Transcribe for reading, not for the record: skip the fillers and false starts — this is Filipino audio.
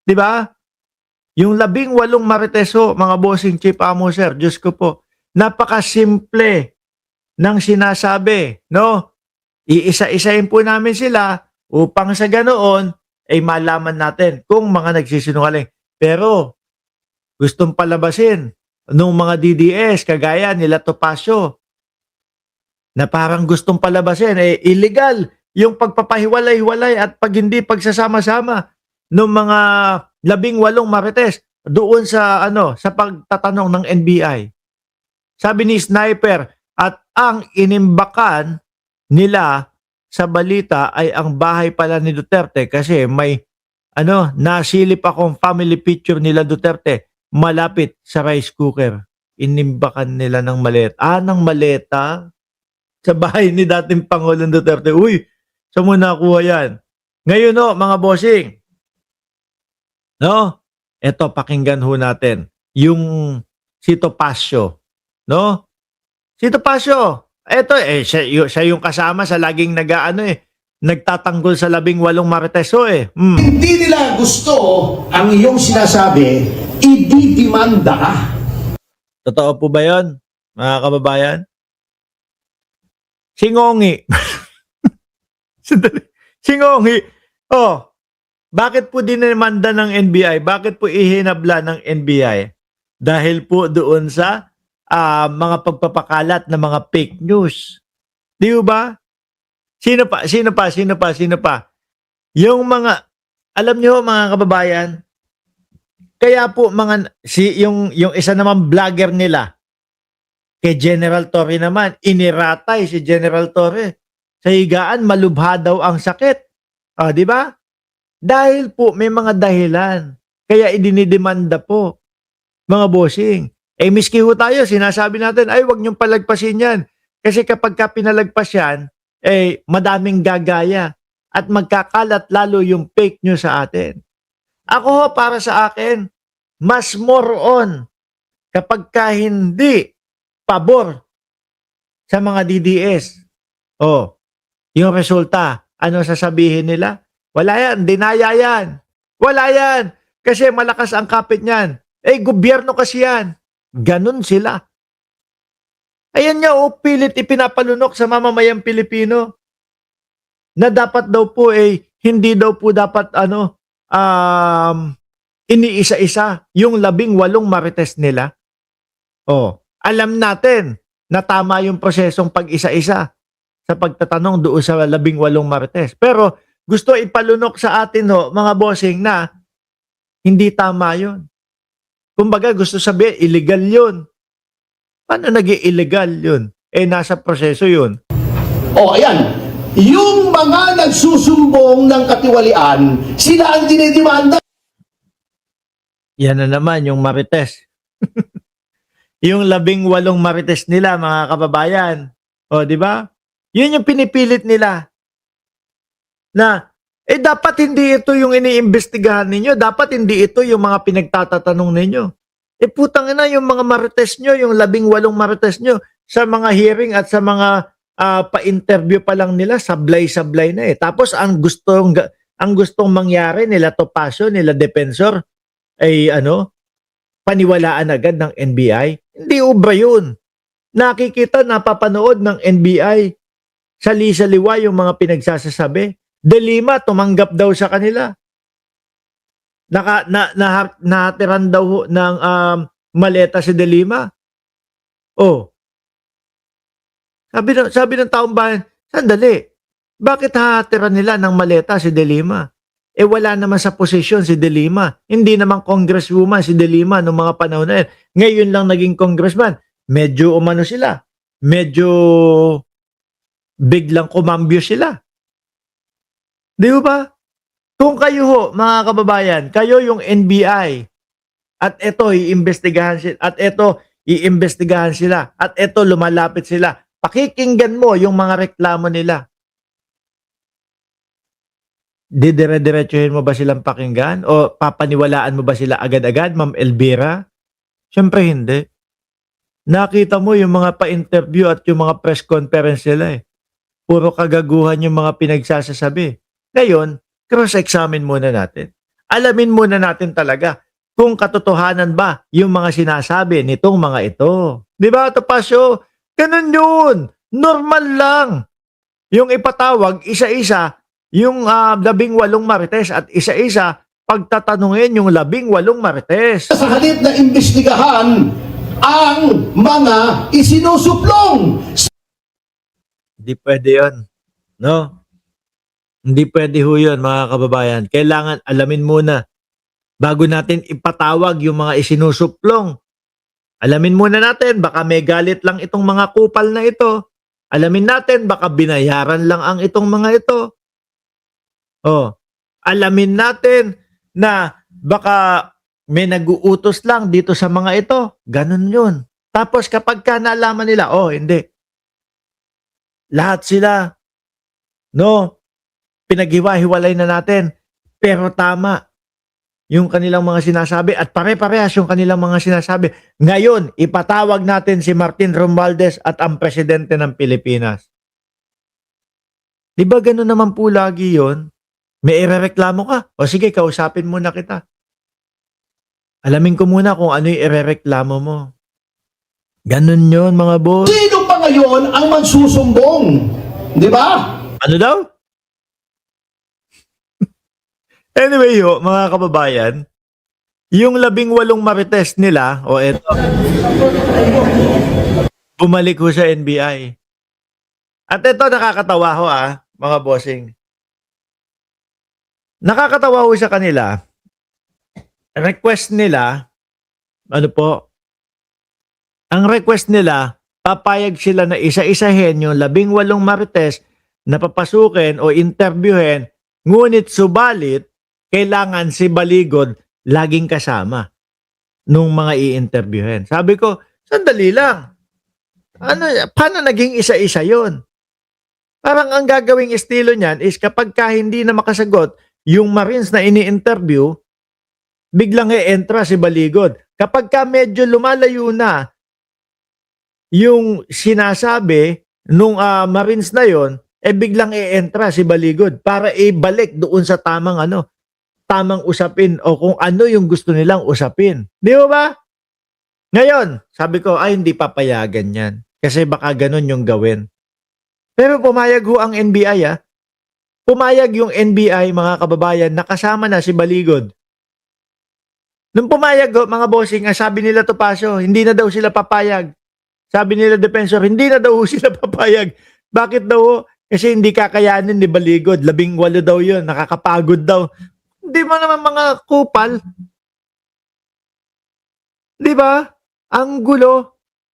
'Di ba? Yung 18 marites ho, mga bossing chief amo sir, Diyos ko po, napakasimple ng sinasabi, no? Iisa-isahin po namin sila upang sa ganoon ay malaman natin kung mga nagsisinungaling. Pero gustong palabasin nung mga DDS kagaya nila Topacio na parang gustong palabasin eh illegal yung pagpapahiwalay-hiwalay at pag hindi pagsasama-sama ng mga 18 marites doon sa sa pagtatanong ng NBI. Sabi ni Sniper at ang inimbakan nila sa balita ay ang bahay pala ni Duterte kasi may nasilip akong family picture nila Duterte malapit sa rice cooker. Inimbakan nila ng maleta. Ng maleta? Sa bahay ni dating Pangulong Duterte. Uy, saan mo nakuha yan? Ngayon no, mga bossing. No? Eto, pakinggan ho natin. Yung si Topacio. No? Si Topacio. Eto, siya yung kasama sa laging nagtatanggol sa 18 marites ho eh. Hindi nila gusto ang iyong sinasabi, ididimanda ka. Totoo po ba yun, mga kababayan? Singongi. Singongi. Oh, bakit po dinimanda ng NBI? Bakit po ihinabla ng NBI? Dahil po doon sa mga pagpapakalat ng mga fake news. Di ba? Sino pa? Yung mga, alam nyo mga kababayan, kaya po yung isa naman vlogger nila, kay General Torre naman, iniratay si General Torre. Sa higaan, malubha daw ang sakit. Di ba? Dahil po may mga dahilan. Kaya idinidemanda po. Mga bossing. Miski ho tayo, sinasabi natin, ay wag niyong palagpasin yan. Kasi kapag pinalagpas yan, madaming gagaya. At magkakalat lalo yung fake news sa atin. Ako ho, para sa akin, mas more on kapag hindi pabor sa mga DDS. Yung resulta, ano sasabihin nila? Wala yan, dinaya yan. Wala yan, kasi malakas ang kapit niyan. Gobyerno kasi yan. Ganun sila. Ayan nga, pilit ipinapalunok sa mamamayang Pilipino na dapat daw po hindi daw po dapat iniisa-isa yung 18 marites nila. Alam natin na tama yung prosesong pag-isa-isa sa pagtatanong doon sa 18 marites. Pero gusto ipalunok sa atin mga bossing na hindi tama yun. Kumbaga gusto sabihin, illegal yun. Paano naging illegal yun? Nasa proseso yun. Ayan. Yung mga nagsusumbong ng katiwalian, sila ang dinidemanda. Yan na naman yung marites. Yung 18 marites nila, mga kababayan. Di ba? Yun yung pinipilit nila. Na, dapat hindi ito yung iniimbestigahan ninyo. Dapat hindi ito yung mga pinagtatatanong ninyo. Putang ina, yung mga marites nyo, yung 18 marites nyo, sa mga hearing at sa mga pa-interview pa lang nila, sablay-sablay na Tapos ang gustong mangyari nila Topacio, nila Defensor, paniwalaan agad ng NBI. Hindi ubra yun. Nakikita, napapanood ng NBI. Sali-saliwa yung mga pinagsasasabi. De Lima, tumanggap daw sa kanila. Nahatiran daw ng maleta si De Lima. Sabi ng taong bayan, sandali, bakit hahatiran nila ng maleta si De Lima? Wala naman sa posisyon si De Lima. Hindi naman congresswoman si De Lima noong mga panahon na yan. Ngayon lang naging congressman. Medyo umano sila. Medyo biglang kumambyo sila. Di ba? Kung kayo ho, mga kababayan, kayo yung NBI at ito iimbestigahan sila at ito lumalapit sila. Pakikinggan mo yung mga reklamo nila. Didire-diretsuhin mo ba silang pakinggan? O papaniwalaan mo ba sila agad-agad, Ma'am Elvira? Siyempre hindi. Nakita mo yung mga pa-interview at yung mga press conference nila Puro kagaguhan yung mga pinagsasasabi. Ngayon, cross-examine muna natin. alamin muna natin talaga kung katotohanan ba yung mga sinasabi nitong mga ito. Di ba, Topacio? Ganun yun. Normal lang. Yung ipatawag, isa-isa, yung 18 marites at isa-isa, pagtatanungin yung 18 marites. Sa halip na imbestigahan ang mga isinusuplong. Hindi pwede yun. No? Hindi pwede ho yun, mga kababayan. Kailangan alamin muna bago natin ipatawag yung mga isinusuplong. Alamin muna natin, baka may galit lang itong mga kupal na ito. Alamin natin, baka binayaran lang ang itong mga ito. Oh, alamin natin na baka may nag-uutos lang dito sa mga ito. Ganun yun. Tapos kapag ka nalaman nila, oh, hindi. Lahat sila, no, pinaghiwa-hiwalay na natin. Pero tama yung kanilang mga sinasabi at pare-parehas yung kanilang mga sinasabi. Ngayon, ipatawag natin si Martin Romualdez at ang presidente ng Pilipinas. Di ba gano'n naman po lagi yun? May irereklamo ka? O sige, kausapin muna kita. Alamin ko muna kung ano yung irereklamo mo. Ganun yun, mga boss. Sino pa ngayon ang magsusumbong? Di ba? Ano daw? Anyway ho, mga kababayan, yung 18 marites nila, o eto, bumalik ho sa NBI. At ito nakakatawa ho mga bossing. Nakakatawa ho sa kanila. Request nila, ano po, ang request nila, papayag sila na isa-isahin yung 18 marites na papasukin o interviewin, ngunit subalit, kailangan si Baligod laging kasama nung mga i-interviewin. Sabi ko, sandali lang. Paano naging isa-isa yon? Parang ang gagawing estilo niyan is kapag ka hindi na makasagot yung Marines na ini-interview, biglang e-entra si Baligod. Kapag ka medyo lumalayo na yung sinasabi nung Marines na yon, biglang e-entra si Baligod para ibalik doon sa tamang usapin o kung ano yung gusto nilang usapin. Di ba? Ngayon, sabi ko, ay hindi papayagan yan. Kasi baka ganun yung gawin. Pero pumayag ho ang NBI Pumayag yung NBI, mga kababayan, nakasama na si Baligod. Nung pumayag ho, mga bossing, sabi nila Topacio, hindi na daw sila papayag. Sabi nila Defensor, hindi na daw sila papayag. Bakit daw ho? Kasi hindi kakayanin ni Baligod. 18 daw yun, nakakapagod daw. Hindi mo naman mga kupal. Di ba? Ang gulo.